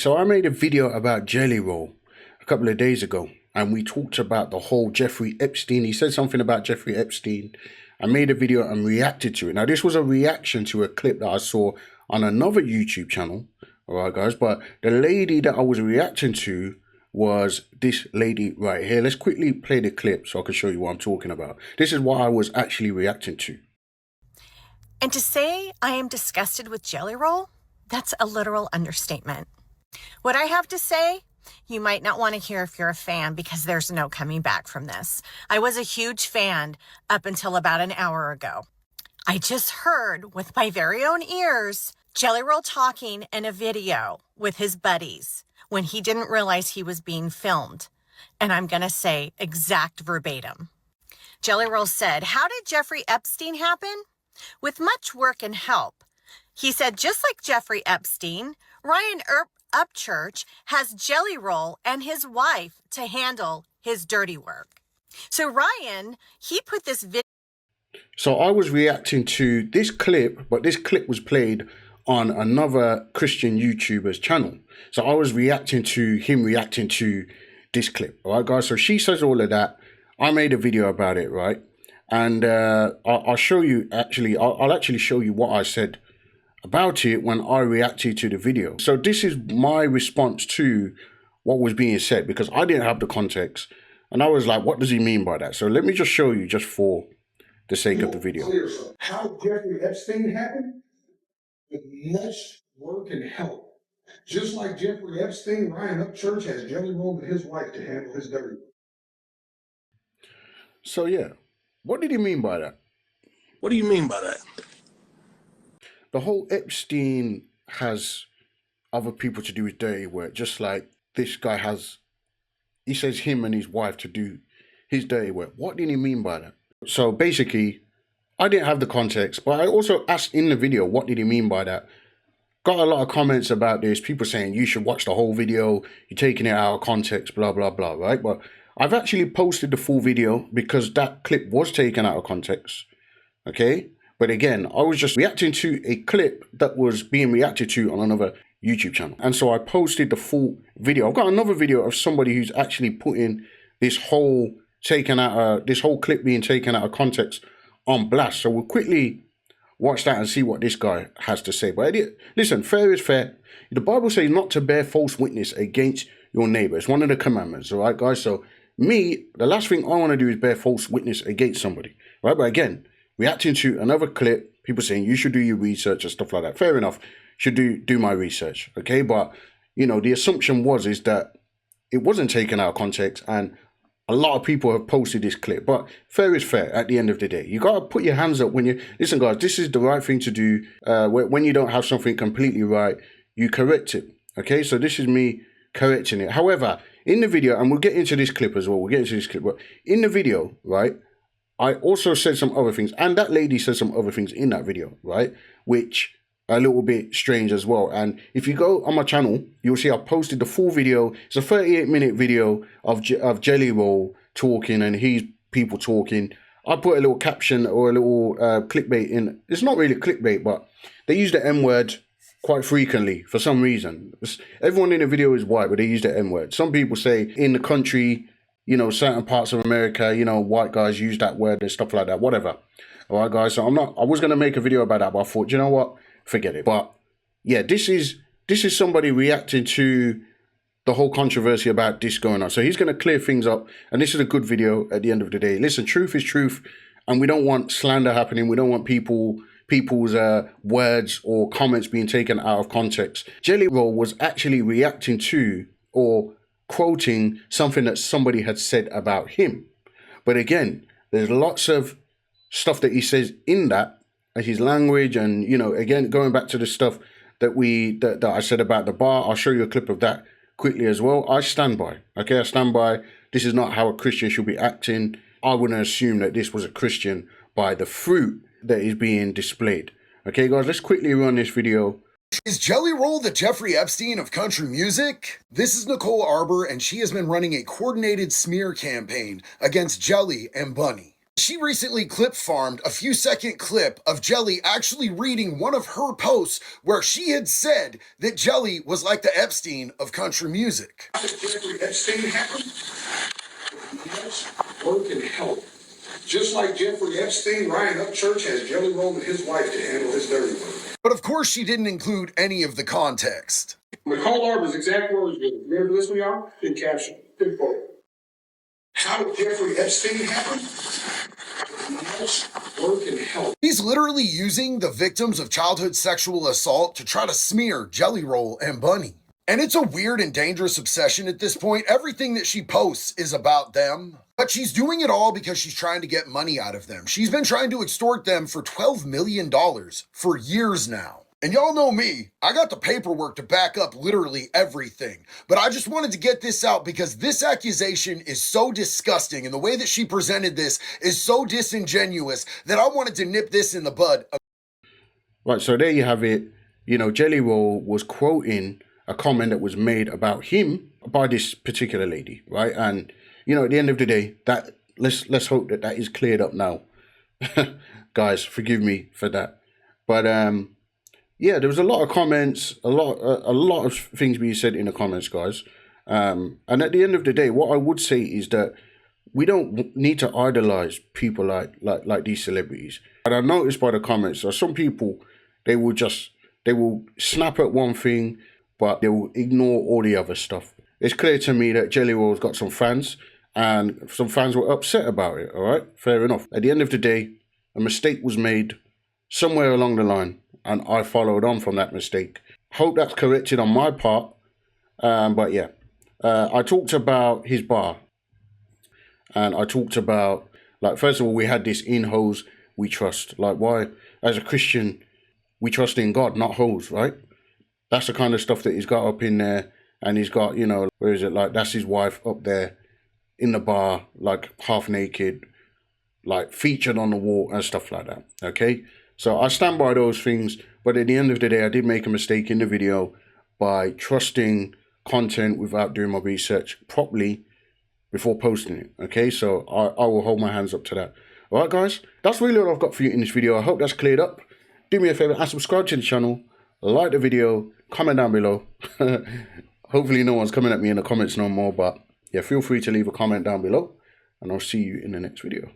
So I made a video about Jelly Roll a couple of days ago, and we talked about the whole Jeffrey Epstein. He said something about Jeffrey Epstein. I made a video and reacted to it. Now, this was a reaction to a clip that I saw on another YouTube channel. All right, guys, but the lady that I was reacting to was this lady right here. Let's quickly play the clip so I can show you what I'm talking about. This is what I was actually reacting to. And to say I am disgusted with Jelly Roll, that's a literal understatement. What I have to say, you might not want to hear if you're a fan, because there's no coming back from this. I was a huge fan up until about an hour ago. I just heard with my very own ears Jelly Roll talking in a video with his buddies when he didn't realize he was being filmed. And I'm going to say exact verbatim. Jelly Roll said, "How did Jeffrey Epstein happen? With much work and help." He said, just like Jeffrey Epstein, Ryan Upchurch has Jelly Roll and his wife to handle his dirty work. So Ryan, he put this video. So I was reacting to this clip, but this clip was played on another Christian YouTuber's channel. So I was reacting to him reacting to this clip. All right, guys. So she says all of that. I made a video about it, right? And I'll show you actually. I'll actually show you what I said about it when I reacted to the video. So this is my response to what was being said, because I didn't have the context, and I was like, what does he mean by that? So let me just show you, just for the sake of the video. How Jeffrey Epstein happened? With much work and help. Just like Jeffrey Epstein, Ryan Upchurch has Jelly Roll and his wife to handle his dirty work. So yeah, what did he mean by that? What do you mean by that? The whole Epstein has other people to do his dirty work, just like this guy has, he says him and his wife to do his dirty work. What did he mean by that? So basically, I didn't have the context, but I also asked in the video, what did he mean by that? Got a lot of comments about this, people saying you should watch the whole video, you're taking it out of context, blah, blah, blah, right? But I've actually posted the full video because that clip was taken out of context, okay? But again, I was just reacting to a clip that was being reacted to on another YouTube channel. And so I posted the full video. I've got another video of somebody who's actually putting this whole clip being taken out of context on blast. So we'll quickly watch that and see what this guy has to say. But listen, fair is fair. The Bible says not to bear false witness against your neighbor. It's one of the commandments, all right, guys? So me, the last thing I want to do is bear false witness against somebody, right? But again, reacting to another clip, people saying you should do your research and stuff like that. Fair enough, should do my research, okay? But, you know, the assumption is that it wasn't taken out of context, and a lot of people have posted this clip. But fair is fair at the end of the day. You got to put your hands up when you... Listen, guys, this is the right thing to do. When you don't have something completely right, you correct it, okay? So this is me correcting it. However, in the video, and we'll get into this clip as well. We'll get into this clip. But in the video, right, I also said some other things, and that lady said some other things in that video, right, which are a little bit strange as well. And if you go on my channel, you'll see I posted the full video. It's a 38-minute video of Jelly Roll talking and his people talking. I put a little caption or a little clickbait in. It's not really clickbait, but they use the M-word quite frequently for some reason. Everyone in the video is white, but they use the M-word. Some people say in the country, you know, certain parts of America, you know, white guys use that word and stuff like that, whatever. All right, guys. So I was going to make a video about that, but I thought, you know what? Forget it. But yeah, this is somebody reacting to the whole controversy about this going on. So he's going to clear things up. And this is a good video at the end of the day. Listen, truth is truth. And we don't want slander happening. We don't want people's words or comments being taken out of context. Jelly Roll was actually reacting to or quoting something that somebody had said about him. But again, there's lots of stuff that he says in that, his language, and, you know, again, going back to the stuff that I said about the bar. I'll show you a clip of that quickly as well. I stand by, okay? I stand by. This is not how a Christian should be acting. I wouldn't assume that this was a Christian by the fruit that is being displayed. Okay, guys, let's quickly run this video. Is Jelly Roll the Jeffrey Epstein of country music? This is Nicole Arbor, and she has been running a coordinated smear campaign against Jelly and Bunny. She recently clip farmed a few second clip of Jelly actually reading one of her posts where she had said that Jelly was like the Epstein of country music. How did Jeffrey Epstein happen? Much work and help. Just like Jeffrey Epstein, Ryan Upchurch has Jelly Roll and his wife to handle his dirty work. But of course she didn't include any of the context. McCall Arbor's exact words were, remember this one, y'all? Good caption. Good quote. How did Jeffrey Epstein happen? Much work and help. He's literally using the victims of childhood sexual assault to try to smear Jelly Roll and Bunny. And it's a weird and dangerous obsession at this point. Everything that she posts is about them. But she's doing it all because she's trying to get money out of them. She's been trying to extort them for $12 million for years now. And y'all know me, I got the paperwork to back up literally everything. But I just wanted to get this out because this accusation is so disgusting and the way that she presented this is so disingenuous that I wanted to nip this in the bud. Right, so there you have it. You know, Jelly Roll was quoting a comment that was made about him by this particular lady, right? And, you know, at the end of the day, that let's hope that that is cleared up now. Guys, forgive me for that. But, yeah, there was a lot of comments, a lot of things being said in the comments, guys. And at the end of the day, what I would say is that we don't need to idolize people like these celebrities. And I noticed by the comments, so some people, they will snap at one thing, but they will ignore all the other stuff. It's clear to me that Jelly Roll's got some fans, and some fans were upset about it, all right? Fair enough. At the end of the day, a mistake was made somewhere along the line, and I followed on from that mistake. Hope that's corrected on my part. But yeah, I talked about his bar. And I talked about, like, first of all, we had this in hoes we trust. Like, why, as a Christian, we trust in God, not hoes, right? That's the kind of stuff that he's got up in there. And he's got, you know, where is it? Like, that's his wife up there in the bar, like, half naked, like, featured on the wall and stuff like that, okay? So I stand by those things, but at the end of the day, I did make a mistake in the video by trusting content without doing my research properly before posting it, okay? So I will hold my hands up to that. All right, guys, that's really all I've got for you in this video. I hope that's cleared up. Do me a favor and subscribe to the channel, like the video, comment down below. Hopefully no one's coming at me in the comments no more, but yeah, feel free to leave a comment down below, and I'll see you in the next video.